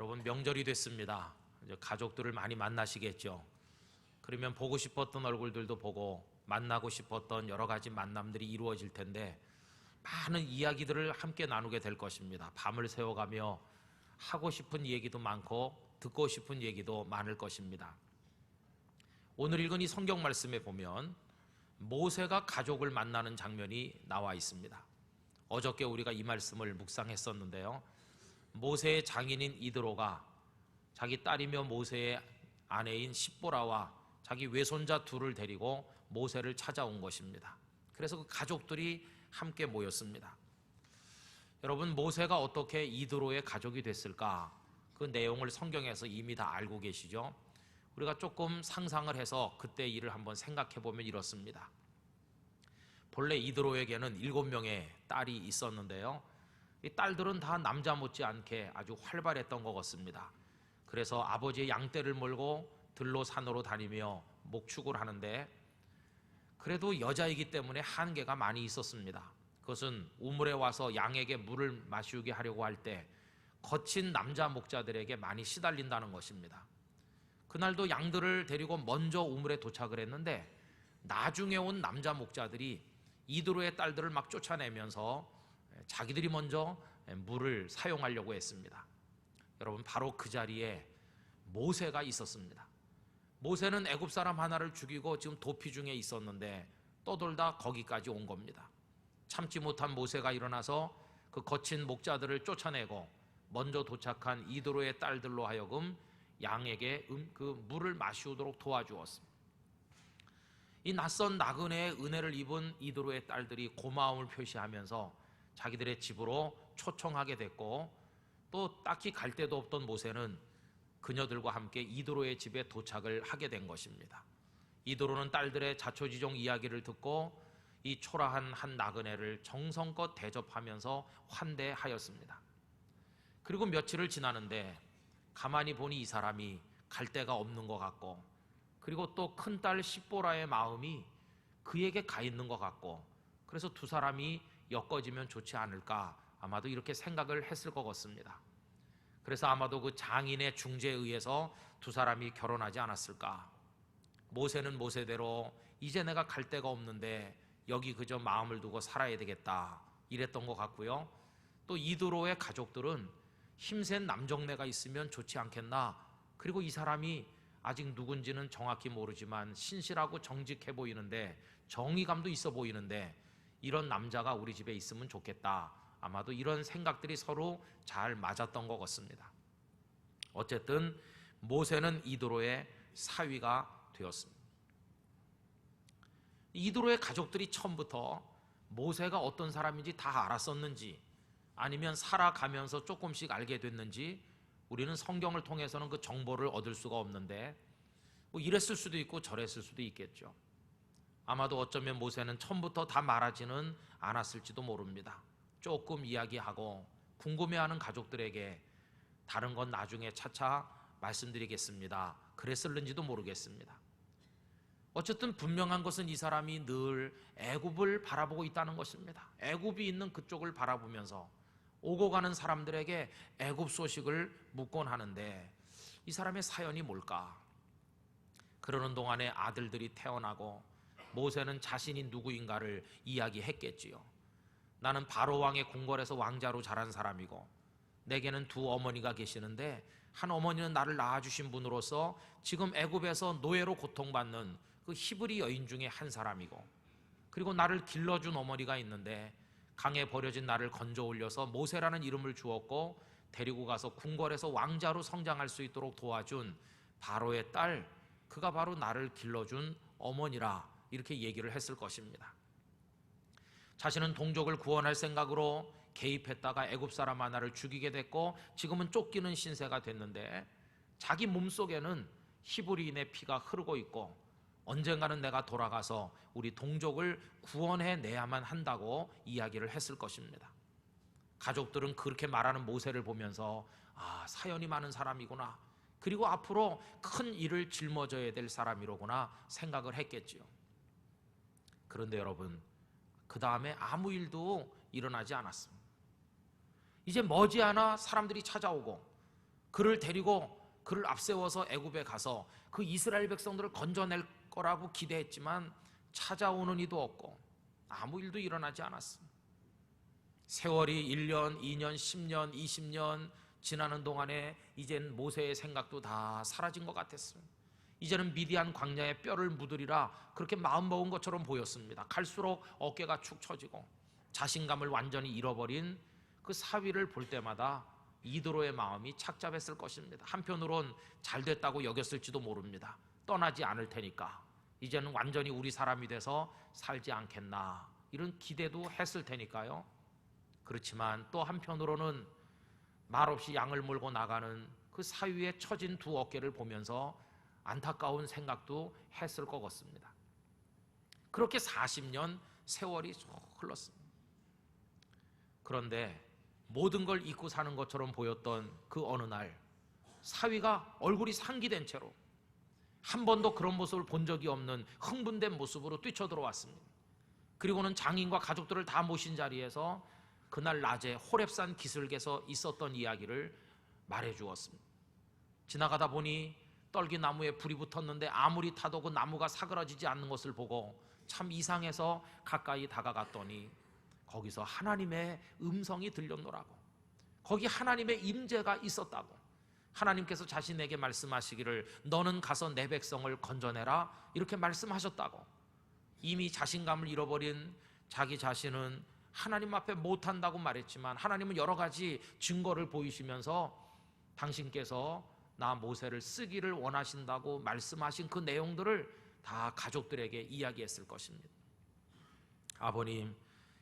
여러분, 명절이 됐습니다. 이제 가족들을 많이 만나시겠죠. 그러면 보고 싶었던 얼굴들도 보고 만나고 싶었던 여러 가지 만남들이 이루어질 텐데 많은 이야기들을 함께 나누게 될 것입니다. 밤을 새워가며 하고 싶은 얘기도 많고 듣고 싶은 얘기도 많을 것입니다. 오늘 읽은 이 성경 말씀에 보면 모세가 가족을 만나는 장면이 나와 있습니다. 어저께 우리가 이 말씀을 묵상했었는데요. 모세의 장인인 이드로가 자기 딸이며 모세의 아내인 십보라와 자기 외손자 둘을 데리고 모세를 찾아온 것입니다. 그래서 그 가족들이 함께 모였습니다. 여러분, 모세가 어떻게 이드로의 가족이 됐을까? 그 내용을 성경에서 이미 다 알고 계시죠? 우리가 조금 상상을 해서 그때 일을 한번 생각해 보면 이렇습니다. 본래 이드로에게는 7명의 딸이 있었는데요. 이 딸들은 다 남자 못지않게 아주 활발했던 것 같습니다. 그래서 아버지의 양떼를 몰고 들로 산으로 다니며 목축을 하는데 그래도 여자이기 때문에 한계가 많이 있었습니다. 그것은 우물에 와서 양에게 물을 마시우게 하려고 할 때 거친 남자 목자들에게 많이 시달린다는 것입니다. 그날도 양들을 데리고 먼저 우물에 도착을 했는데 나중에 온 남자 목자들이 이드로의 딸들을 막 쫓아내면서 자기들이 먼저 물을 사용하려고 했습니다. 여러분, 바로 그 자리에 모세가 있었습니다. 모세는 애굽 사람 하나를 죽이고 지금 도피 중에 있었는데 떠돌다 거기까지 온 겁니다. 참지 못한 모세가 일어나서 그 거친 목자들을 쫓아내고 먼저 도착한 이드로의 딸들로 하여금 양에게 그 물을 마시우도록 도와주었습니다. 이 낯선 나그네의 은혜를 입은 이드로의 딸들이 고마움을 표시하면서 자기들의 집으로 초청하게 됐고 또 딱히 갈 데도 없던 모세는 그녀들과 함께 이드로의 집에 도착을 하게 된 것입니다. 이드로는 딸들의 자초지종 이야기를 듣고 이 초라한 한 나그네를 정성껏 대접하면서 환대하였습니다. 그리고 며칠을 지나는데 가만히 보니 이 사람이 갈 데가 없는 것 같고 그리고 또 큰딸 십보라의 마음이 그에게 가 있는 것 같고 그래서 두 사람이 엮어지면 좋지 않을까 아마도 이렇게 생각을 했을 것 같습니다. 그래서 아마도 그 장인의 중재에 의해서 두 사람이 결혼하지 않았을까. 모세는 모세대로 이제 내가 갈 데가 없는데 여기 그저 마음을 두고 살아야 되겠다 이랬던 것 같고요. 또 이드로의 가족들은 힘센 남정네가 있으면 좋지 않겠나. 그리고 이 사람이 아직 누군지는 정확히 모르지만 신실하고 정직해 보이는데 정의감도 있어 보이는데 이런 남자가 우리 집에 있으면 좋겠다. 아마도 이런 생각들이 서로 잘 맞았던 것 같습니다. 어쨌든 모세는 이드로의 사위가 되었습니다. 이드로의 가족들이 처음부터 모세가 어떤 사람인지 다 알았었는지 아니면 살아가면서 조금씩 알게 됐는지 우리는 성경을 통해서는 그 정보를 얻을 수가 없는데 뭐 이랬을 수도 있고 저랬을 수도 있겠죠. 아마도 어쩌면 모세는 처음부터 다 말하지는 않았을지도 모릅니다. 조금 이야기하고 궁금해하는 가족들에게 다른 건 나중에 차차 말씀드리겠습니다. 그랬을는지도 모르겠습니다. 어쨌든 분명한 것은 이 사람이 늘 애굽을 바라보고 있다는 것입니다. 애굽이 있는 그쪽을 바라보면서 오고 가는 사람들에게 애굽 소식을 묻곤 하는데 이 사람의 사연이 뭘까? 그러는 동안에 아들들이 태어나고 모세는 자신이 누구인가를 이야기했겠지요. 나는 바로 왕의 궁궐에서 왕자로 자란 사람이고 내게는 두 어머니가 계시는데 한 어머니는 나를 낳아주신 분으로서 지금 애굽에서 노예로 고통받는 그 히브리 여인 중에 한 사람이고 그리고 나를 길러준 어머니가 있는데 강에 버려진 나를 건져 올려서 모세라는 이름을 주었고 데리고 가서 궁궐에서 왕자로 성장할 수 있도록 도와준 바로의 딸, 그가 바로 나를 길러준 어머니라 이렇게 얘기를 했을 것입니다. 자신은 동족을 구원할 생각으로 개입했다가 애굽 사람 하나를 죽이게 됐고 지금은 쫓기는 신세가 됐는데 자기 몸속에는 히브리인의 피가 흐르고 있고 언젠가는 내가 돌아가서 우리 동족을 구원해내야만 한다고 이야기를 했을 것입니다. 가족들은 그렇게 말하는 모세를 보면서 아, 사연이 많은 사람이구나, 그리고 앞으로 큰 일을 짊어져야 될 사람이로구나 생각을 했겠지요. 그런데 여러분, 그 다음에 아무 일도 일어나지 않았습니다. 이제 머지않아 사람들이 찾아오고 그를 데리고 그를 앞세워서 애굽에 가서 그 이스라엘 백성들을 건져낼 거라고 기대했지만 찾아오는 이도 없고 아무 일도 일어나지 않았습니다. 세월이 1년, 2년, 10년, 20년 지나는 동안에 이젠 모세의 생각도 다 사라진 것 같았습니다. 이제는 미디안 광야에 뼈를 묻으리라 그렇게 마음먹은 것처럼 보였습니다. 갈수록 어깨가 축 처지고 자신감을 완전히 잃어버린 그 사위를 볼 때마다 이드로의 마음이 착잡했을 것입니다. 한편으론 잘 됐다고 여겼을지도 모릅니다. 떠나지 않을 테니까 이제는 완전히 우리 사람이 돼서 살지 않겠나 이런 기대도 했을 테니까요. 그렇지만 또 한편으로는 말없이 양을 몰고 나가는 그 사위의 처진 두 어깨를 보면서 안타까운 생각도 했을 것 같습니다. 그렇게 40년 세월이 흘렀습니다. 그런데 모든 걸 잊고 사는 것처럼 보였던 그 어느 날 사위가 얼굴이 상기된 채로 한 번도 그런 모습을 본 적이 없는 흥분된 모습으로 뛰쳐들어왔습니다. 그리고는 장인과 가족들을 다 모신 자리에서 그날 낮에 호렙산 기슭에서 있었던 이야기를 말해주었습니다. 지나가다 보니 떨기나무에 불이 붙었는데 아무리 타도 그 나무가 사그라지지 않는 것을 보고 참 이상해서 가까이 다가갔더니 거기서 하나님의 음성이 들렸노라고, 거기 하나님의 임재가 있었다고, 하나님께서 자신에게 말씀하시기를 너는 가서 내 백성을 건져내라 이렇게 말씀하셨다고. 이미 자신감을 잃어버린 자기 자신은 하나님 앞에 못한다고 말했지만 하나님은 여러 가지 증거를 보이시면서 당신께서 나 모세를 쓰기를 원하신다고 말씀하신 그 내용들을 다 가족들에게 이야기했을 것입니다. 아버님,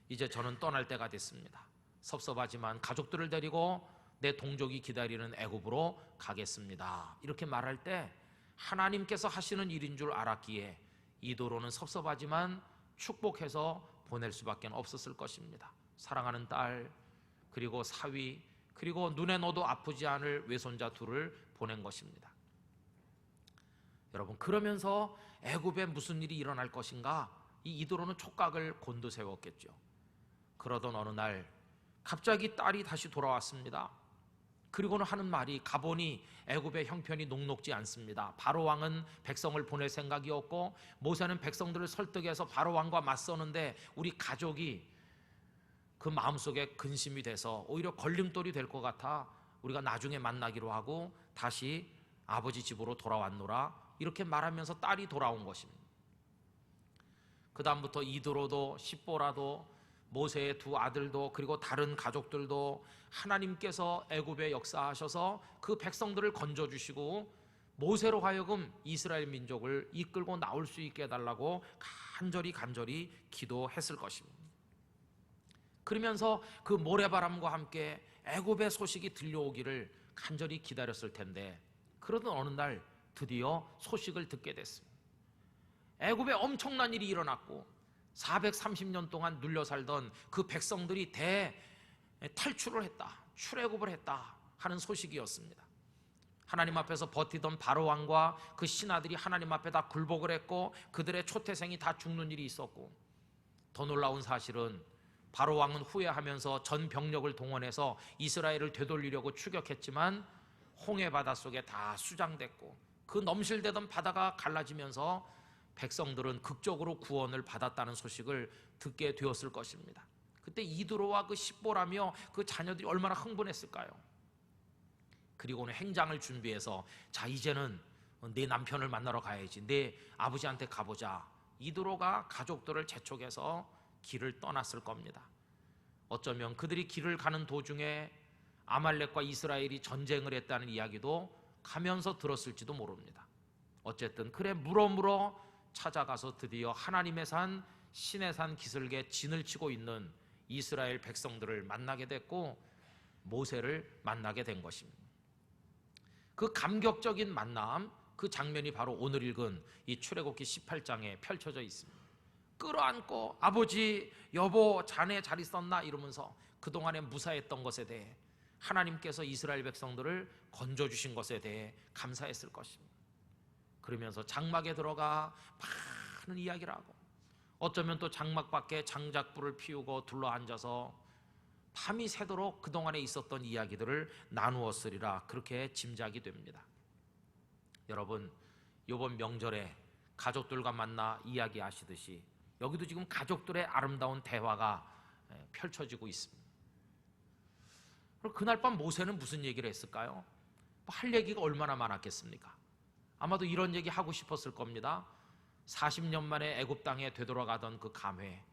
이제 저는 떠날 때가 됐습니다. 섭섭하지만 가족들을 데리고 내 동족이 기다리는 애굽으로 가겠습니다. 이렇게 말할 때 하나님께서 하시는 일인 줄 알았기에 이도로는 섭섭하지만 축복해서 보낼 수밖에 없었을 것입니다. 사랑하는 딸, 그리고 사위, 그리고 눈에 넣어도 아프지 않을 외손자 둘을 보낸 것입니다. 여러분, 그러면서 애굽에 무슨 일이 일어날 것인가? 이 이도로는 촉각을 곤두세웠겠죠. 그러던 어느 날 갑자기 딸이 다시 돌아왔습니다. 그리고는 하는 말이, 가보니 애굽의 형편이 녹록지 않습니다. 바로 왕은 백성을 보낼 생각이 없고 모세는 백성들을 설득해서 바로 왕과 맞서는데 우리 가족이 그 마음속에 근심이 돼서 오히려 걸림돌이 될 것 같아 우리가 나중에 만나기로 하고 다시 아버지 집으로 돌아왔노라 이렇게 말하면서 딸이 돌아온 것입니다. 그 다음부터 이드로도 십보라도 모세의 두 아들도 그리고 다른 가족들도 하나님께서 애굽에 역사하셔서 그 백성들을 건져주시고 모세로 하여금 이스라엘 민족을 이끌고 나올 수 있게 해달라고 간절히 기도했을 것입니다. 그러면서 그 모래바람과 함께 애굽의 소식이 들려오기를 간절히 기다렸을 텐데 그러던 어느 날 드디어 소식을 듣게 됐습니다. 애굽에 엄청난 일이 일어났고 430년 동안 눌려 살던 그 백성들이 탈출을 했다, 출애굽을 했다 하는 소식이었습니다. 하나님 앞에서 버티던 바로 왕과 그 신하들이 하나님 앞에 다 굴복을 했고 그들의 초태생이 다 죽는 일이 있었고, 더 놀라운 사실은 바로 왕은 후회하면서 전 병력을 동원해서 이스라엘을 되돌리려고 추격했지만 홍해 바다 속에 다 수장됐고 그 넘실대던 바다가 갈라지면서 백성들은 극적으로 구원을 받았다는 소식을 듣게 되었을 것입니다. 그때 이드로와 그 십보라며 그 자녀들이 얼마나 흥분했을까요? 그리고는 행장을 준비해서 자, 이제는 내 남편을 만나러 가야지, 내 아버지한테 가보자. 이드로가 가족들을 재촉해서 길을 떠났을 겁니다. 어쩌면 그들이 길을 가는 도중에 아말렉과 이스라엘이 전쟁을 했다는 이야기도 가면서 들었을지도 모릅니다. 어쨌든 그래 물어 찾아가서 드디어 하나님의 산 신의 산 기슭에 진을 치고 있는 이스라엘 백성들을 만나게 됐고 모세를 만나게 된 것입니다. 그 감격적인 만남, 그 장면이 바로 오늘 읽은 이 출애굽기 18장에 펼쳐져 있습니다. 끌어안고 아버지, 여보, 자네 잘 있었나 이러면서 그동안에 무사했던 것에 대해, 하나님께서 이스라엘 백성들을 건져주신 것에 대해 감사했을 것입니다. 그러면서 장막에 들어가 많은 이야기를 하고 어쩌면 또 장막 밖에 장작불을 피우고 둘러앉아서 밤이 새도록 그동안에 있었던 이야기들을 나누었으리라 그렇게 짐작이 됩니다. 여러분, 이번 명절에 가족들과 만나 이야기하시듯이 여기도 지금 가족들의 아름다운 대화가 펼쳐지고 있습니다. 그날 밤 모세는 무슨 얘기를 했을까요? 할 얘기가 얼마나 많았겠습니까? 아마도 이런 얘기 하고 싶었을 겁니다. 40년 만에 애굽 땅에 되돌아가던 그 감회,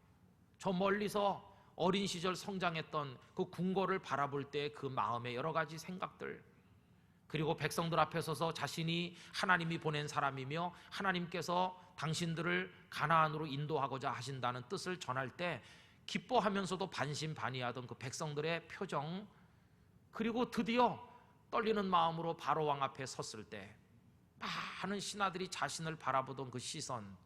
저 멀리서 어린 시절 성장했던 그 궁궐을 바라볼 때 그 마음의 여러 가지 생각들, 그리고 백성들 앞에 서서 자신이 하나님이 보낸 사람이며 하나님께서 당신들을 가나안으로 인도하고자 하신다는 뜻을 전할 때 기뻐하면서도 반신반의하던 그 백성들의 표정, 그리고 드디어 떨리는 마음으로 바로 왕 앞에 섰을 때 많은 신하들이 자신을 바라보던 그 시선,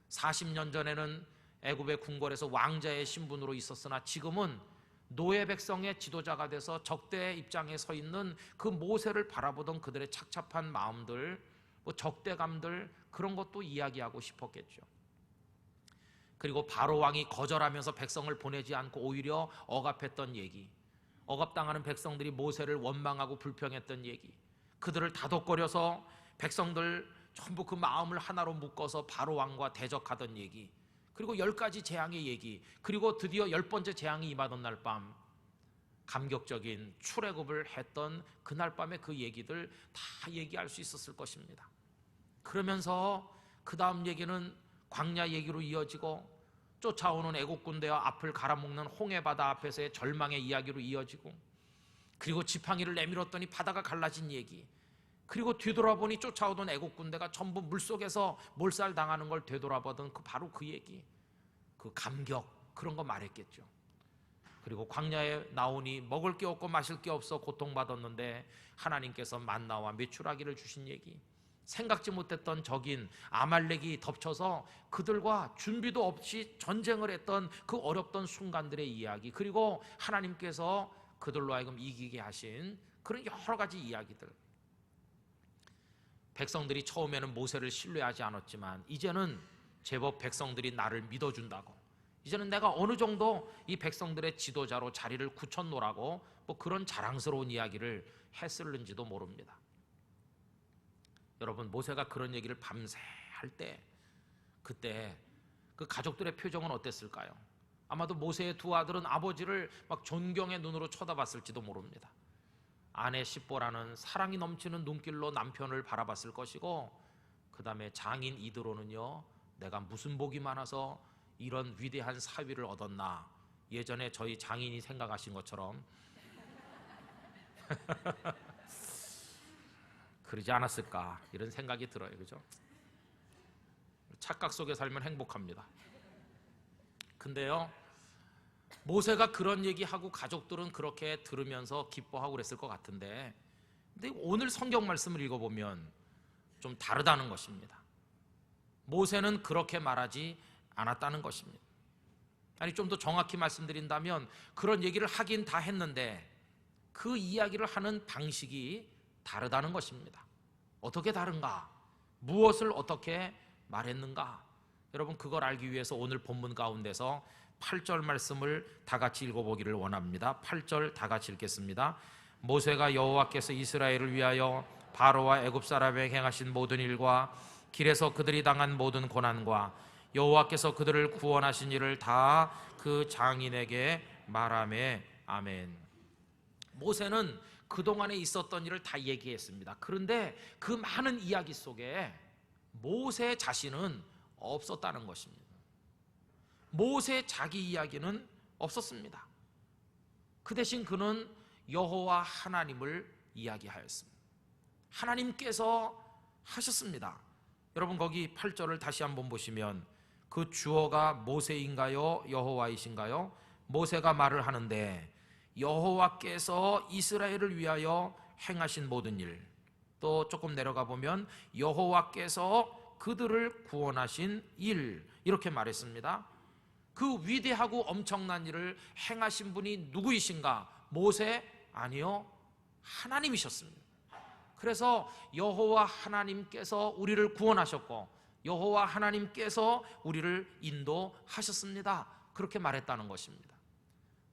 40년 전에는 애굽의 궁궐에서 왕자의 신분으로 있었으나 지금은 노예 백성의 지도자가 돼서 적대의 입장에 서 있는 그 모세를 바라보던 그들의 착잡한 마음들, 적대감들, 그런 것도 이야기하고 싶었겠죠. 그리고 바로 왕이 거절하면서 백성을 보내지 않고 오히려 억압했던 얘기, 억압당하는 백성들이 모세를 원망하고 불평했던 얘기, 그들을 다독거려서 백성들 전부 그 마음을 하나로 묶어서 바로 왕과 대적하던 얘기, 그리고 10가지 재앙의 얘기, 그리고 드디어 10번째 재앙이 임하던 날 밤 감격적인 출애굽을 했던 그날 밤의 그 얘기들 다 얘기할 수 있었을 것입니다. 그러면서 그 다음 얘기는 광야 얘기로 이어지고 쫓아오는 애국 군대와 앞을 갈아먹는 홍해바다 앞에서의 절망의 이야기로 이어지고, 그리고 지팡이를 내밀었더니 바다가 갈라진 얘기, 그리고 뒤돌아보니 쫓아오던 애국 군대가 전부 물속에서 몰살당하는 걸 되돌아보던 바로 그 얘기, 그 감격, 그런 거 말했겠죠. 그리고 광야에 나오니 먹을 게 없고 마실 게 없어 고통받았는데 하나님께서 만나와 메추라기를 주신 얘기, 생각지 못했던 적인 아말렉이 덮쳐서 그들과 준비도 없이 전쟁을 했던 그 어렵던 순간들의 이야기, 그리고 하나님께서 그들로 하여금 이기게 하신 그런 여러 가지 이야기들. 백성들이 처음에는 모세를 신뢰하지 않았지만 이제는 제법 백성들이 나를 믿어준다고, 이제는 내가 어느 정도 이 백성들의 지도자로 자리를 굳혀놓으라고 그런 자랑스러운 이야기를 했을는지도 모릅니다. 여러분, 모세가 그런 얘기를 밤새 할 때 그때 그 가족들의 표정은 어땠을까요? 아마도 모세의 두 아들은 아버지를 막 존경의 눈으로 쳐다봤을지도 모릅니다. 아내 십보라는 사랑이 넘치는 눈길로 남편을 바라봤을 것이고, 그 다음에 장인 이드로는요, 내가 무슨 복이 많아서 이런 위대한 사위를 얻었나, 예전에 저희 장인이 생각하신 것처럼 그러지 않았을까, 이런 생각이 들어요. 그죠? 착각 속에 살면 행복합니다. 근데요, 모세가 그런 얘기하고 가족들은 그렇게 들으면서 기뻐하고 그랬을 것 같은데, 근데 오늘 성경 말씀을 읽어보면 좀 다르다는 것입니다. 모세는 그렇게 말하지 않았다는 것입니다. 아니, 좀 더 정확히 말씀드린다면 그런 얘기를 하긴 다 했는데 그 이야기를 하는 방식이 다르다는 것입니다. 어떻게 다른가? 무엇을 어떻게 말했는가? 여러분, 그걸 알기 위해서 오늘 본문 가운데서 8절 말씀을 다 같이 읽어보기를 원합니다. 8절 다 같이 읽겠습니다. 모세가 여호와께서 이스라엘을 위하여 바로와 애굽 사람에게 행하신 모든 일과 길에서 그들이 당한 모든 고난과 여호와께서 그들을 구원하신 일을 다 그 장인에게 말하매. 아멘. 모세는 그동안에 있었던 일을 다 얘기했습니다. 그런데 그 많은 이야기 속에 모세 자신은 없었다는 것입니다. 모세 자기 이야기는 없었습니다. 그 대신 그는 여호와 하나님을 이야기하였습니다. 하나님께서 하셨습니다. 여러분, 거기 8절을 다시 한번 보시면 그 주어가 모세인가요? 여호와이신가요? 모세가 말을 하는데 여호와께서 이스라엘을 위하여 행하신 모든 일, 또 조금 내려가 보면 여호와께서 그들을 구원하신 일, 이렇게 말했습니다. 그 위대하고 엄청난 일을 행하신 분이 누구이신가? 모세? 아니요, 하나님이셨습니다. 그래서 여호와 하나님께서 우리를 구원하셨고 여호와 하나님께서 우리를 인도하셨습니다. 그렇게 말했다는 것입니다.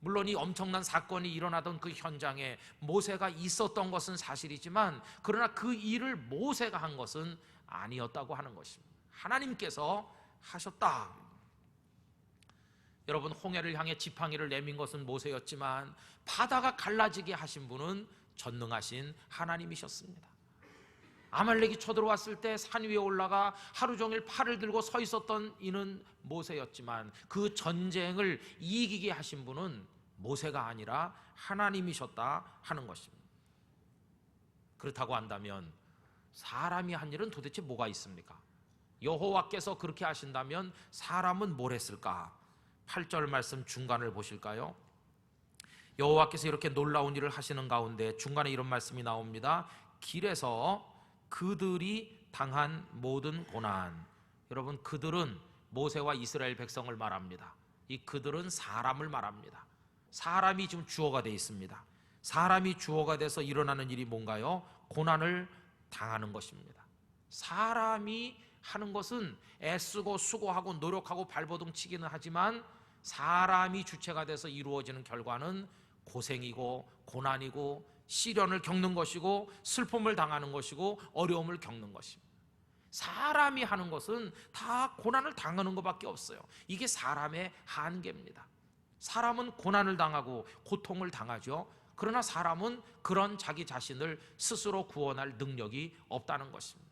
물론 이 엄청난 사건이 일어나던 그 현장에 모세가 있었던 것은 사실이지만, 그러나 그 일을 모세가 한 것은 아니었다고 하는 것입니다. 하나님께서 하셨다. 여러분, 홍해를 향해 지팡이를 내민 것은 모세였지만 바다가 갈라지게 하신 분은 전능하신 하나님이셨습니다. 아말렉이 쳐들어왔을 때 산 위에 올라가 하루 종일 팔을 들고 서 있었던 이는 모세였지만 그 전쟁을 이기게 하신 분은 모세가 아니라 하나님이셨다 하는 것입니다. 그렇다고 한다면 사람이 한 일은 도대체 뭐가 있습니까? 여호와께서 그렇게 하신다면 사람은 뭘 했을까? 8절 말씀 중간을 보실까요? 여호와께서 이렇게 놀라운 일을 하시는 가운데 중간에 이런 말씀이 나옵니다. 길에서 그들이 당한 모든 고난. 여러분, 그들은 모세와 이스라엘 백성을 말합니다. 이 그들은 사람을 말합니다. 사람이 지금 주어가 되어 있습니다. 사람이 주어가 돼서 일어나는 일이 뭔가요? 고난을 당하는 것입니다. 사람이 하는 것은 애쓰고 수고하고 노력하고 발버둥 치기는 하지만 사람이 주체가 돼서 이루어지는 결과는 고생이고 고난이고 시련을 겪는 것이고 슬픔을 당하는 것이고 어려움을 겪는 것입니다. 사람이 하는 것은 다 고난을 당하는 것밖에 없어요. 이게 사람의 한계입니다. 사람은 고난을 당하고 고통을 당하죠. 그러나 사람은 그런 자기 자신을 스스로 구원할 능력이 없다는 것입니다.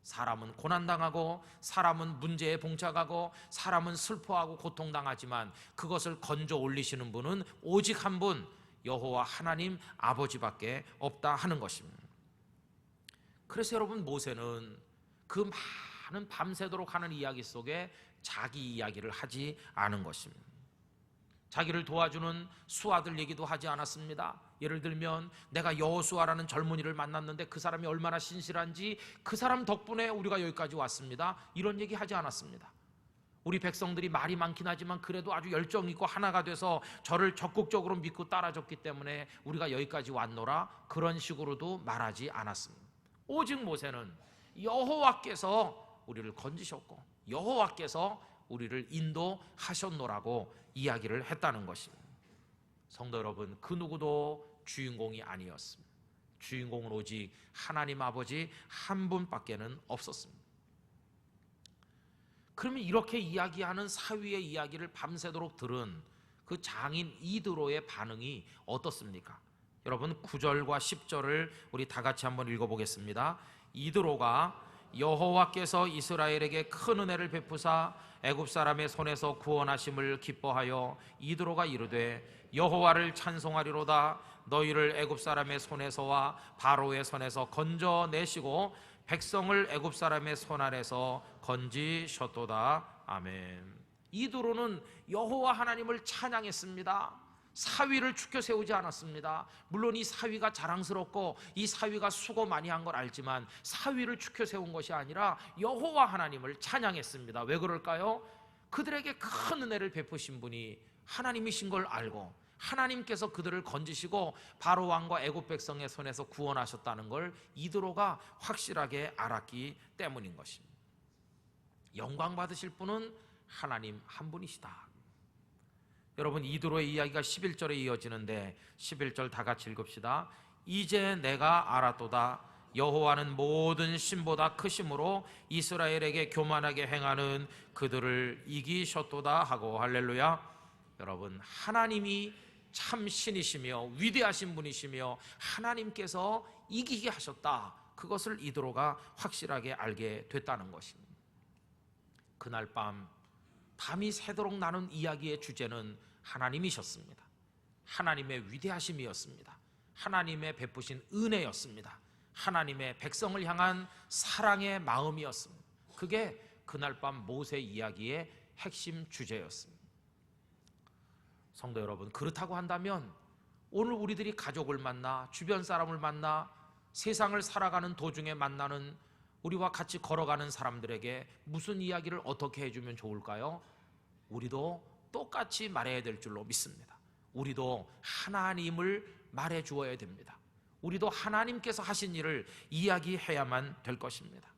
사람은 고난당하고 사람은 문제에 봉착하고 사람은 슬퍼하고 고통당하지만 그것을 건져 올리시는 분은 오직 한 분, 여호와 하나님 아버지밖에 없다 하는 것입니다. 그래서 여러분, 모세는 그 많은 밤새도록 하는 이야기 속에 자기 이야기를 하지 않은 것입니다. 자기를 도와주는 수하들 얘기도 하지 않았습니다. 예를 들면 내가 여호수아라는 젊은이를 만났는데 그 사람이 얼마나 신실한지 그 사람 덕분에 우리가 여기까지 왔습니다. 이런 얘기 하지 않았습니다. 우리 백성들이 말이 많긴 하지만 그래도 아주 열정 있고 하나가 돼서 저를 적극적으로 믿고 따라줬기 때문에 우리가 여기까지 왔노라, 그런 식으로도 말하지 않았습니다. 오직 모세는 여호와께서 우리를 건지셨고 여호와께서 우리를 인도하셨노라고 이야기를 했다는 것입니다. 성도 여러분, 그 누구도 주인공이 아니었습니다. 주인공은 오직 하나님 아버지 한 분밖에는 없었습니다. 그러면 이렇게 이야기하는 사위의 이야기를 밤새도록 들은 그 장인 이드로의 반응이 어떻습니까? 여러분, 9절과 10절을 우리 다 같이 한번 읽어보겠습니다. 이드로가 여호와께서 이스라엘에게 큰 은혜를 베푸사 애굽 사람의 손에서 구원하심을 기뻐하여 이드로가 이르되 여호와를 찬송하리로다. 너희를 애굽 사람의 손에서와 바로의 손에서 건져내시고 백성을 애굽 사람의 손 아래서 건지셨도다. 아멘. 이드로는 여호와 하나님을 찬양했습니다. 사위를 추켜 세우지 않았습니다. 물론 이 사위가 자랑스럽고 이 사위가 수고 많이 한 걸 알지만 사위를 추켜 세운 것이 아니라 여호와 하나님을 찬양했습니다. 왜 그럴까요? 그들에게 큰 은혜를 베푸신 분이 하나님이신 걸 알고 하나님께서 그들을 건지시고 바로 왕과 애굽 백성의 손에서 구원하셨다는 걸 이드로가 확실하게 알았기 때문인 것입니다. 영광 받으실 분은 하나님 한 분이시다. 여러분, 이드로의 이야기가 11절에 이어지는데 11절 다 같이 읽읍시다. 이제 내가 알았도다. 여호와는 모든 신보다 크심으로 이스라엘에게 교만하게 행하는 그들을 이기셨도다 하고, 할렐루야. 여러분, 하나님이 참 신이시며 위대하신 분이시며 하나님께서 이기게 하셨다, 그것을 이드로가 확실하게 알게 됐다는 것입니다. 그날 밤이 새도록 나눈 이야기의 주제는 하나님이셨습니다. 하나님의 위대하심이었습니다. 하나님의 베푸신 은혜였습니다. 하나님의 백성을 향한 사랑의 마음이었습니다. 그게 그날 밤 모세 이야기의 핵심 주제였습니다. 성도 여러분, 그렇다고 한다면 오늘 우리들이 가족을 만나, 주변 사람을 만나, 세상을 살아가는 도중에 만나는 우리와 같이 걸어가는 사람들에게 무슨 이야기를 어떻게 해주면 좋을까요? 우리도 똑같이 말해야 될 줄로 믿습니다. 우리도 하나님을 말해 주어야 됩니다. 우리도 하나님께서 하신 일을 이야기해야만 될 것입니다.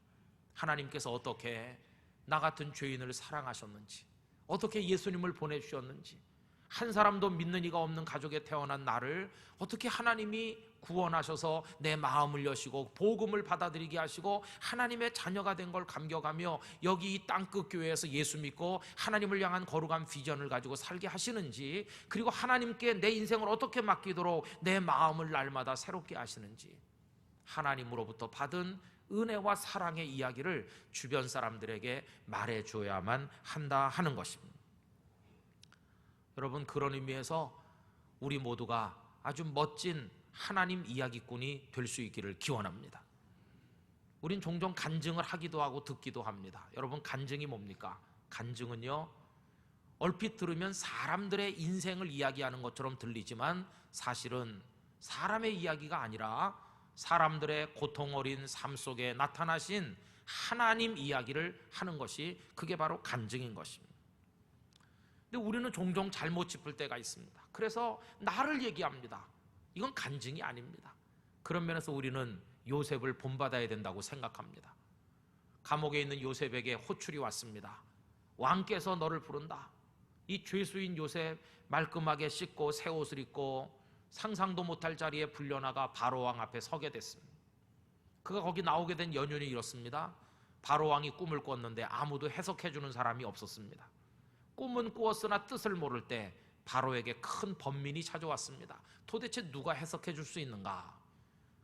하나님께서 어떻게 나 같은 죄인을 사랑하셨는지, 어떻게 예수님을 보내주셨는지, 한 사람도 믿는 이가 없는 가족에 태어난 나를 어떻게 하나님이 구원하셔서 내 마음을 여시고 복음을 받아들이게 하시고 하나님의 자녀가 된 걸 감격하며 여기 이 땅끝 교회에서 예수 믿고 하나님을 향한 거룩한 비전을 가지고 살게 하시는지, 그리고 하나님께 내 인생을 어떻게 맡기도록 내 마음을 날마다 새롭게 하시는지, 하나님으로부터 받은 은혜와 사랑의 이야기를 주변 사람들에게 말해줘야만 한다 하는 것입니다. 여러분, 그런 의미에서 우리 모두가 아주 멋진 하나님 이야기꾼이 될 수 있기를 기원합니다. 우린 종종 간증을 하기도 하고 듣기도 합니다. 여러분, 간증이 뭡니까? 간증은요, 얼핏 들으면 사람들의 인생을 이야기하는 것처럼 들리지만 사실은 사람의 이야기가 아니라 사람들의 고통 어린 삶 속에 나타나신 하나님 이야기를 하는 것이, 그게 바로 간증인 것입니다. 근데 우리는 종종 잘못 짚을 때가 있습니다. 그래서 나를 얘기합니다. 이건 간증이 아닙니다. 그런 면에서 우리는 요셉을 본받아야 된다고 생각합니다. 감옥에 있는 요셉에게 호출이 왔습니다. 왕께서 너를 부른다. 이 죄수인 요셉 말끔하게 씻고 새 옷을 입고 상상도 못할 자리에 불려나가 바로왕 앞에 서게 됐습니다. 그가 거기 나오게 된 연유는 이렇습니다. 바로왕이 꿈을 꿨는데 아무도 해석해 주는 사람이 없었습니다. 꿈은 꾸었으나 뜻을 모를 때 바로에게 큰 번민이 찾아왔습니다. 도대체 누가 해석해 줄 수 있는가?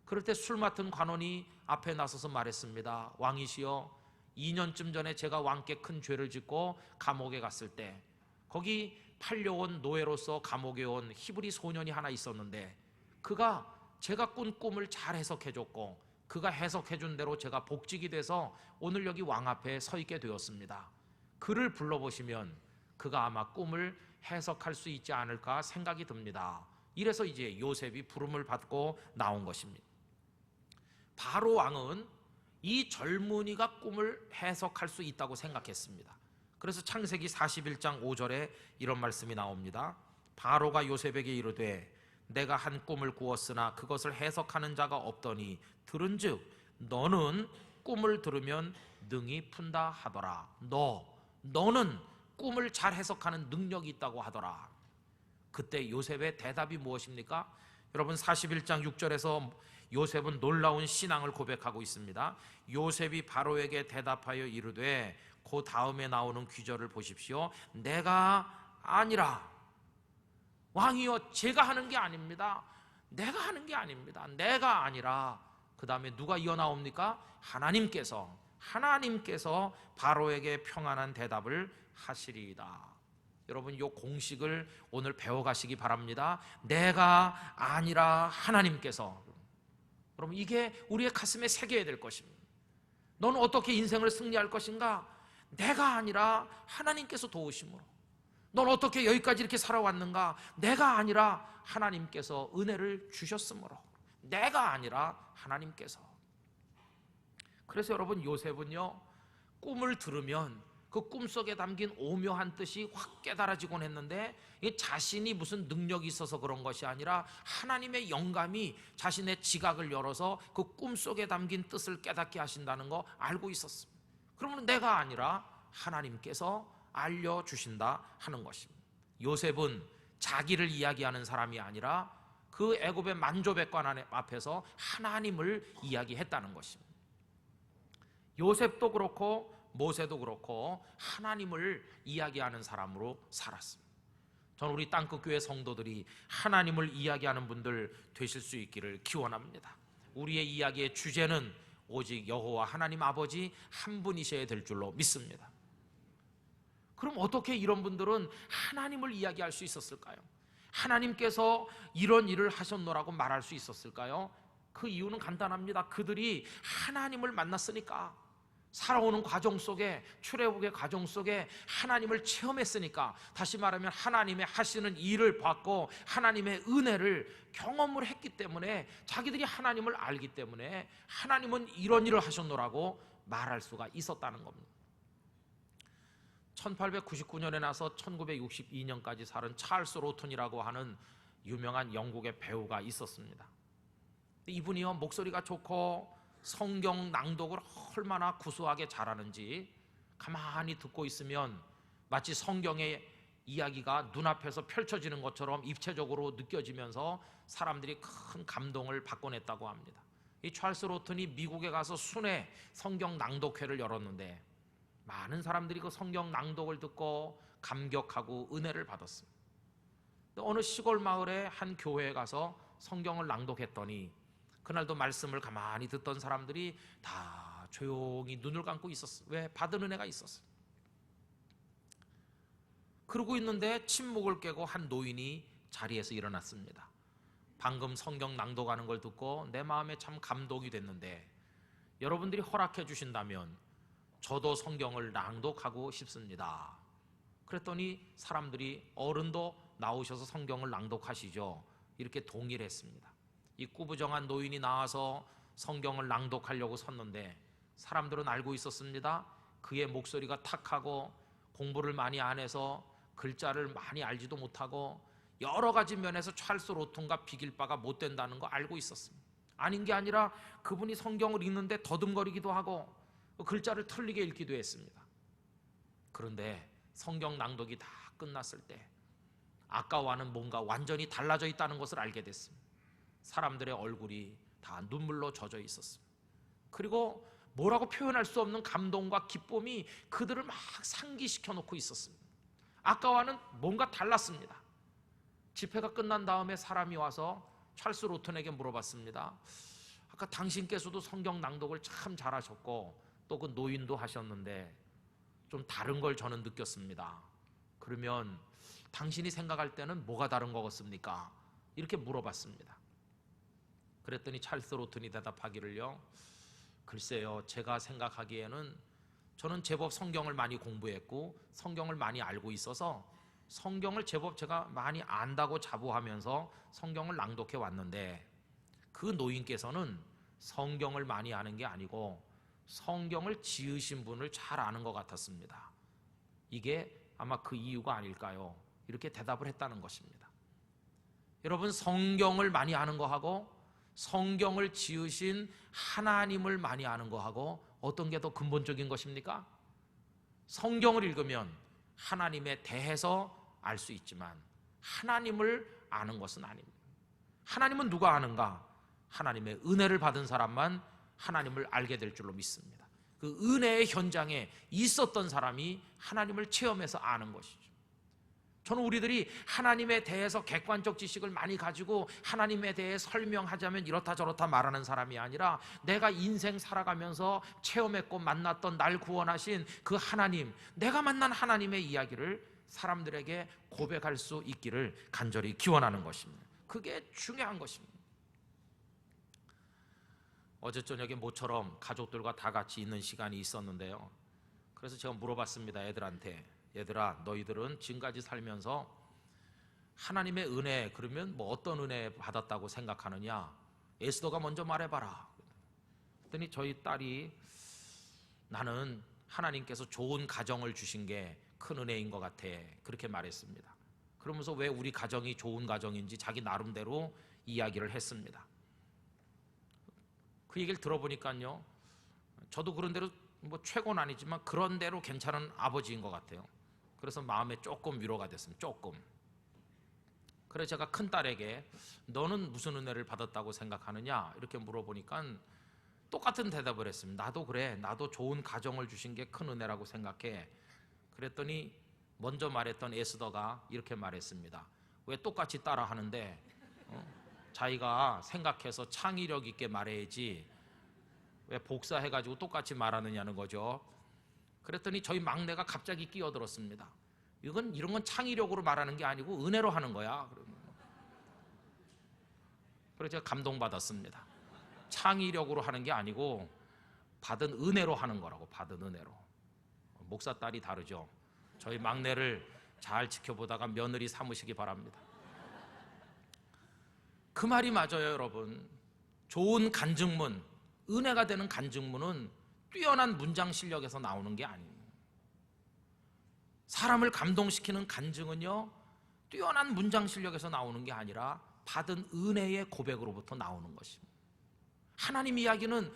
그럴 때 술 맡은 관원이 앞에 나서서 말했습니다. 왕이시여, 2년쯤 전에 제가 왕께 큰 죄를 짓고 감옥에 갔을 때 거기 팔려온 노예로서 감옥에 온 히브리 소년이 하나 있었는데 그가 제가 꾼 꿈을 잘 해석해 줬고 그가 해석해 준 대로 제가 복직이 돼서 오늘 여기 왕 앞에 서 있게 되었습니다. 그를 불러보시면 그가 아마 꿈을 해석할 수 있지 않을까 생각이 듭니다. 이래서 이제 요셉이 부름을 받고 나온 것입니다. 바로 왕은 이 젊은이가 꿈을 해석할 수 있다고 생각했습니다. 그래서 창세기 41장 5절에 이런 말씀이 나옵니다. 바로가 요셉에게 이르되 내가 한 꿈을 꾸었으나 그것을 해석하는 자가 없더니 들은즉 너는 꿈을 들으면 능히 푼다 하더라. 너는 꿈을 잘 해석하는 능력이 있다고 하더라. 그때 요셉의 대답이 무엇입니까? 여러분, 41장 6절에서 요셉은 놀라운 신앙을 고백하고 있습니다. 요셉이 바로에게 대답하여 이르되, 그 다음에 나오는 귀절을 보십시오. 내가 아니라, 왕이여 제가 하는 게 아닙니다. 내가 하는 게 아닙니다. 내가 아니라, 그 다음에 누가 이어 나옵니까? 하나님께서 바로에게 평안한 대답을 하시리이다. 여러분, 이 공식을 오늘 배워가시기 바랍니다. 내가 아니라 하나님께서. 여러분, 이게 우리의 가슴에 새겨야 될 것입니다. 너는 어떻게 인생을 승리할 것인가? 내가 아니라 하나님께서 도우심으로. 넌 어떻게 여기까지 이렇게 살아왔는가? 내가 아니라 하나님께서 은혜를 주셨으므로. 내가 아니라 하나님께서. 그래서 여러분, 요셉은요, 꿈을 들으면 그 꿈속에 담긴 오묘한 뜻이 확 깨달아지곤 했는데, 자신이 무슨 능력이 있어서 그런 것이 아니라 하나님의 영감이 자신의 지각을 열어서 그 꿈속에 담긴 뜻을 깨닫게 하신다는 거 알고 있었습니다. 그러면 내가 아니라 하나님께서 알려주신다 하는 것입니다. 요셉은 자기를 이야기하는 사람이 아니라 그 애굽의 만조백관 앞에서 하나님을 이야기했다는 것입니다. 요셉도 그렇고 모세도 그렇고 하나님을 이야기하는 사람으로 살았습니다. 저는 우리 땅끝 교회 성도들이 하나님을 이야기하는 분들 되실 수 있기를 기원합니다. 우리의 이야기의 주제는 오직 여호와 하나님 아버지 한 분이셔야 될 줄로 믿습니다. 그럼 어떻게 이런 분들은 하나님을 이야기할 수 있었을까요? 하나님께서 이런 일을 하셨노라고 말할 수 있었을까요? 그 이유는 간단합니다. 그들이 하나님을 만났으니까. 살아오는 과정 속에, 출애굽의 과정 속에 하나님을 체험했으니까, 다시 말하면 하나님의 하시는 일을 봤고 하나님의 은혜를 경험을 했기 때문에, 자기들이 하나님을 알기 때문에 하나님은 이런 일을 하셨노라고 말할 수가 있었다는 겁니다. 1899년에 나서 1962년까지 살은 찰스 로튼이라고 하는 유명한 영국의 배우가 있었습니다. 이분이요, 목소리가 좋고 성경 낭독을 얼마나 구수하게 잘하는지 가만히 듣고 있으면 마치 성경의 이야기가 눈앞에서 펼쳐지는 것처럼 입체적으로 느껴지면서 사람들이 큰 감동을 받곤 했다고 합니다. 이 찰스 로튼이 미국에 가서 순회 성경 낭독회를 열었는데 많은 사람들이 그 성경 낭독을 듣고 감격하고 은혜를 받았습니다. 어느 시골 마을의 한 교회에 가서 성경을 낭독했더니 그날도 말씀을 가만히 듣던 사람들이 다 조용히 눈을 감고 있었어요. 왜? 받은 은혜가 있었어요. 그러고 있는데 침묵을 깨고 한 노인이 자리에서 일어났습니다. 방금 성경 낭독하는 걸 듣고 내 마음에 참 감동이 됐는데 여러분들이 허락해 주신다면 저도 성경을 낭독하고 싶습니다. 그랬더니 사람들이 어른도 나오셔서 성경을 낭독하시죠. 이렇게 동의를 했습니다. 이 꾸부정한 노인이 나와서 성경을 낭독하려고 섰는데 사람들은 알고 있었습니다. 그의 목소리가 탁하고 공부를 많이 안 해서 글자를 많이 알지도 못하고 여러 가지 면에서 찰스 로튼과 비길 바가 못 된다는 거 알고 있었습니다. 아닌 게 아니라 그분이 성경을 읽는데 더듬거리기도 하고 글자를 틀리게 읽기도 했습니다. 그런데 성경 낭독이 다 끝났을 때 아까와는 뭔가 완전히 달라져 있다는 것을 알게 됐습니다. 사람들의 얼굴이 다 눈물로 젖어 있었습니다. 그리고 뭐라고 표현할 수 없는 감동과 기쁨이 그들을 막 상기시켜 놓고 있었습니다. 아까와는 뭔가 달랐습니다. 집회가 끝난 다음에 사람이 와서 찰스 로튼에게 물어봤습니다. 아까 당신께서도 성경 낭독을 참 잘하셨고 또 그 노인도 하셨는데 좀 다른 걸 저는 느꼈습니다. 그러면 당신이 생각할 때는 뭐가 다른 것 같습니까? 이렇게 물어봤습니다. 그랬더니 찰스 로튼이 대답하기를요, 글쎄요, 제가 생각하기에는 저는 제법 성경을 많이 공부했고 성경을 많이 알고 있어서 성경을 제법 제가 많이 안다고 자부하면서 성경을 낭독해 왔는데 그 노인께서는 성경을 많이 아는 게 아니고 성경을 지으신 분을 잘 아는 것 같았습니다. 이게 아마 그 이유가 아닐까요? 이렇게 대답을 했다는 것입니다. 여러분, 성경을 많이 아는 거하고 성경을 지으신 하나님을 많이 아는 거하고 어떤 게 더 근본적인 것입니까? 성경을 읽으면 하나님에 대해서 알 수 있지만 하나님을 아는 것은 아닙니다. 하나님은 누가 아는가? 하나님의 은혜를 받은 사람만 하나님을 알게 될 줄로 믿습니다. 그 은혜의 현장에 있었던 사람이 하나님을 체험해서 아는 것이죠. 저는 우리들이 하나님에 대해서 객관적 지식을 많이 가지고 하나님에 대해 설명하자면 이렇다 저렇다 말하는 사람이 아니라 내가 인생 살아가면서 체험했고 만났던 날 구원하신 그 하나님, 내가 만난 하나님의 이야기를 사람들에게 고백할 수 있기를 간절히 기원하는 것입니다. 그게 중요한 것입니다. 어제 저녁에 모처럼 가족들과 다 같이 있는 시간이 있었는데요. 그래서 제가 물어봤습니다. 애들한테. 얘들아, 너희들은 지금까지 살면서 하나님의 은혜, 그러면 뭐 어떤 은혜 받았다고 생각하느냐? 에스더가 먼저 말해봐라. 그랬더니 저희 딸이 나는 하나님께서 좋은 가정을 주신 게 큰 은혜인 것 같아. 그렇게 말했습니다. 그러면서 왜 우리 가정이 좋은 가정인지 자기 나름대로 이야기를 했습니다. 그 얘기를 들어보니까요, 저도 그런 대로 뭐 최고는 아니지만 그런 대로 괜찮은 아버지인 것 같아요. 그래서 마음에 조금 위로가 됐습니다. 조금. 그래서 제가 큰딸에게 너는 무슨 은혜를 받았다고 생각하느냐 이렇게 물어보니까 똑같은 대답을 했습니다. 나도 그래. 나도 좋은 가정을 주신 게 큰 은혜라고 생각해. 그랬더니 먼저 말했던 에스더가 이렇게 말했습니다. 왜 똑같이 따라 하는데 자기가 생각해서 창의력 있게 말해야지 왜 복사해가지고 똑같이 말하느냐는 거죠. 그랬더니 저희 막내가 갑자기 끼어들었습니다. 이런 건 창의력으로 말하는 게 아니고 은혜로 하는 거야. 그래서 제가 감동받았습니다. 창의력으로 하는 게 아니고 받은 은혜로 하는 거라고. 받은 은혜로. 목사 딸이 다르죠. 저희 막내를 잘 지켜보다가 며느리 삼으시기 바랍니다. 그 말이 맞아요, 여러분. 좋은 간증문, 은혜가 되는 간증문은 뛰어난 문장 실력에서 나오는 게 아닙니다. 사람을 감동시키는 간증은요, 뛰어난 문장 실력에서 나오는 게 아니라 받은 은혜의 고백으로부터 나오는 것입니다. 하나님 이야기는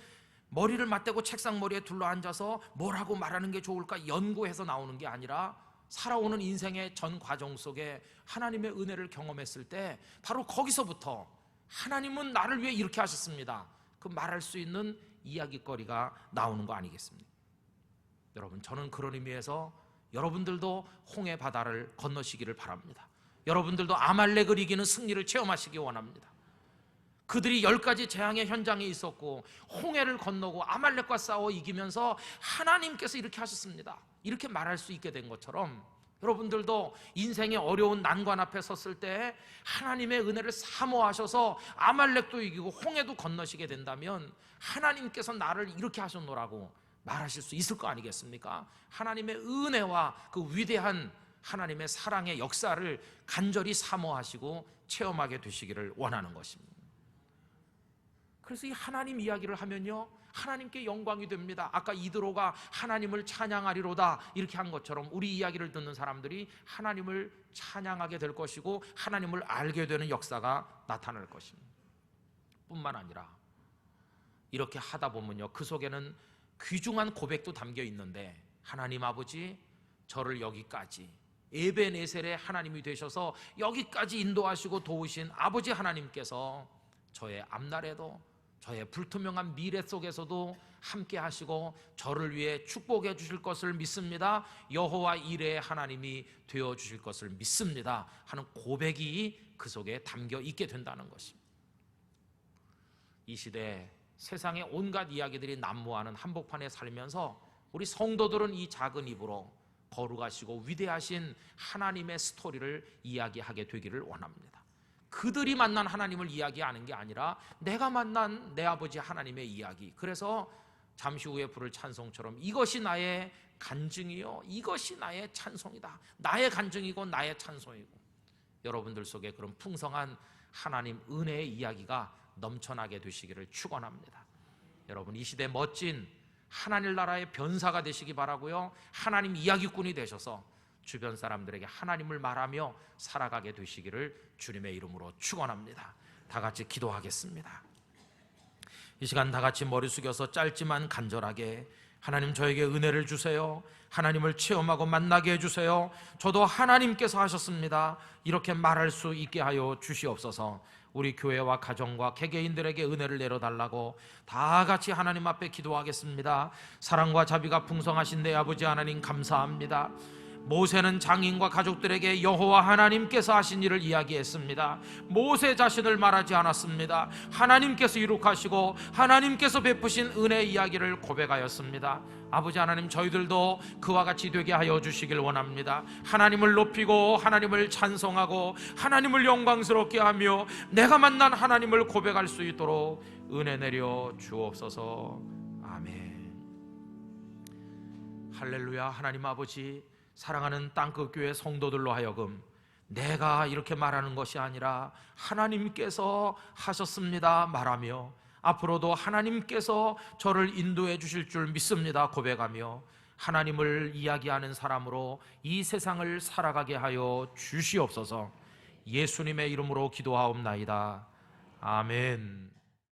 머리를 맞대고 책상 머리에 둘러앉아서 뭐라고 말하는 게 좋을까 연구해서 나오는 게 아니라 살아오는 인생의 전 과정 속에 하나님의 은혜를 경험했을 때 바로 거기서부터 하나님은 나를 위해 이렇게 하셨습니다, 그 말할 수 있는 이야기거리가 나오는 거 아니겠습니까? 여러분, 저는 그런 의미에서 여러분들도 홍해 바다를 건너시기를 바랍니다. 여러분들도 아말렉을 이기는 승리를 체험하시기 원합니다. 그들이 10가지 재앙의 현장에 있었고 홍해를 건너고 아말렉과 싸워 이기면서 하나님께서 이렇게 하셨습니다, 이렇게 말할 수 있게 된 것처럼 여러분들도 인생의 어려운 난관 앞에 섰을 때 하나님의 은혜를 사모하셔서 아말렉도 이기고 홍해도 건너시게 된다면 하나님께서 나를 이렇게 하셨노라고 말하실 수 있을 거 아니겠습니까? 하나님의 은혜와 그 위대한 하나님의 사랑의 역사를 간절히 사모하시고 체험하게 되시기를 원하는 것입니다. 그래서 이 하나님 이야기를 하면요, 하나님께 영광이 됩니다. 아까 이드로가 하나님을 찬양하리로다 이렇게 한 것처럼 우리 이야기를 듣는 사람들이 하나님을 찬양하게 될 것이고 하나님을 알게 되는 역사가 나타날 것입니다. 뿐만 아니라 이렇게 하다 보면요, 그 속에는 귀중한 고백도 담겨 있는데, 하나님 아버지, 저를 여기까지 에벤에셀의 하나님이 되셔서 여기까지 인도하시고 도우신 아버지 하나님께서 저의 앞날에도 저의 불투명한 미래 속에서도 함께 하시고 저를 위해 축복해 주실 것을 믿습니다. 여호와 이레의 하나님이 되어 주실 것을 믿습니다 하는 고백이 그 속에 담겨 있게 된다는 것입니다. 이 시대에 세상의 온갖 이야기들이 난무하는 한복판에 살면서 우리 성도들은 이 작은 입으로 거룩하시고 위대하신 하나님의 스토리를 이야기하게 되기를 원합니다. 그들이 만난 하나님을 이야기하는 게 아니라 내가 만난 내 아버지 하나님의 이야기. 그래서 잠시 후에 부를 찬송처럼 이것이 나의 간증이요, 이것이 나의 찬송이다, 나의 간증이고 나의 찬송이고, 여러분들 속에 그런 풍성한 하나님 은혜의 이야기가 넘쳐나게 되시기를 축원합니다. 여러분, 이 시대 멋진 하나님 나라의 변사가 되시기 바라고요, 하나님 이야기꾼이 되셔서 주변 사람들에게 하나님을 말하며 살아가게 되시기를 주님의 이름으로 축원합니다. 다 같이 기도하겠습니다. 이 시간 다 같이 머리 숙여서 짧지만 간절하게, 하나님 저에게 은혜를 주세요, 하나님을 체험하고 만나게 해주세요, 저도 하나님께서 하셨습니다 이렇게 말할 수 있게 하여 주시옵소서. 우리 교회와 가정과 개개인들에게 은혜를 내려달라고 다 같이 하나님 앞에 기도하겠습니다. 사랑과 자비가 풍성하신 내 아버지 하나님, 감사합니다. 모세는 장인과 가족들에게 여호와 하나님께서 하신 일을 이야기했습니다. 모세 자신을 말하지 않았습니다. 하나님께서 이룩하시고 하나님께서 베푸신 은혜 이야기를 고백하였습니다. 아버지 하나님, 저희들도 그와 같이 되게 하여 주시길 원합니다. 하나님을 높이고 하나님을 찬송하고 하나님을 영광스럽게 하며 내가 만난 하나님을 고백할 수 있도록 은혜 내려 주옵소서. 아멘. 할렐루야. 하나님 아버지, 사랑하는 땅끝교회 성도들로 하여금 내가 이렇게 말하는 것이 아니라 하나님께서 하셨습니다 말하며 앞으로도 하나님께서 저를 인도해 주실 줄 믿습니다 고백하며 하나님을 이야기하는 사람으로 이 세상을 살아가게 하여 주시옵소서. 예수님의 이름으로 기도하옵나이다. 아멘.